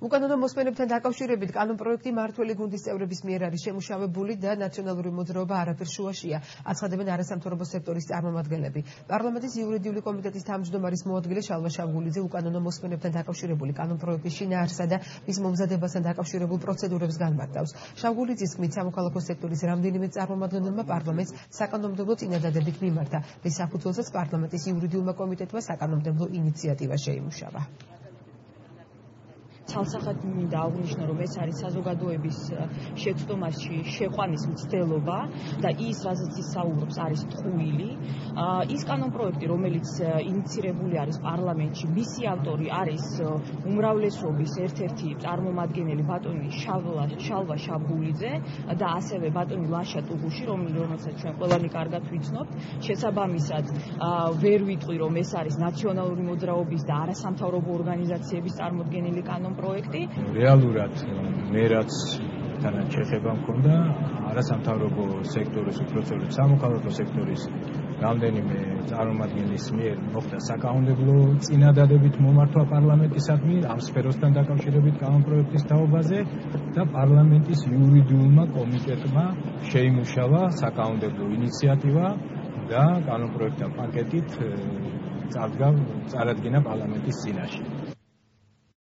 უკანონო მოსმენებთან დაკავშირებით კანონპროექტი მმართველი გუნდის წევრების მიერ არის შემუშავებული და ნაციონალური მოძრაობა არაფერ შუაშია, აცხადებენ არასამთავრობო სექტორის წარმომადგენლები. პარლამენტის იურიდიული კომიტეტის თავმჯდომარის მოადგილე შალვა შავგულიძე უკანონო მოსმენებთან დაკავშირებული კანონპროექტის შინაარსა და მის მომზადებასთან დაკავშირებულ პროცედურებს განმარტავს. შავგულიძის თქმით, სამოქალაქო სექტორის რამდენიმე წარმომადგენელმა პარლამენტს საკანონმდებლო წინადადებით მიმართა, რის საფუძველზეც პარლამენტის იურიდიულმა კომიტეტმა საკანონმდებლო ინიციატივა შეიმუშავა. Ცალსახად მინდა აღვნიშნო, რომ ეს არის საზოგადოების შეცდომაში შეყვანის მცდელობა და ის, რაზეც ის საუბრობს, არის ტყუილი. ის კანონპროექტი, რომელიც ინიცირებული არის პარლამენტში, მისი ავტორი არის უმრავლესობის ერთ-ერთი წარმომადგენელი ბატონი შალვა შავგულიძე და ასევე ბატონი ლაშა ტუღუში, რომელსაც ჩვენ ყველანი კარგად ვიცნობთ. შესაბამისად, ვერ ვიტყვი, რომ ეს არის ნაციონალური მოძრაობის და არასამთავრობო ორგანიზაციების წარმოდგენილი კანონპროექტი. რეალურად მე რაც თანაც შეხება მქონდა არასამთავრობო სექტორის უპროცენტო სამოქალაქო სექტორის რამდენიმე წარმომადგენლის მიერ მოხდა საკანონმდებლო წინადადებით მომართვა პარლამენტისადმი ამ სფეროსთან დაკავშირებით კანონპროექტის თაობაზე და პარლამენტის იურიდიულმა კომიტეტმა შეიმუშავა საკანონმდებლო ინიციატივა და კანონპროექტთა პაკეტით წარადგინა პარლამენტის წინაშე.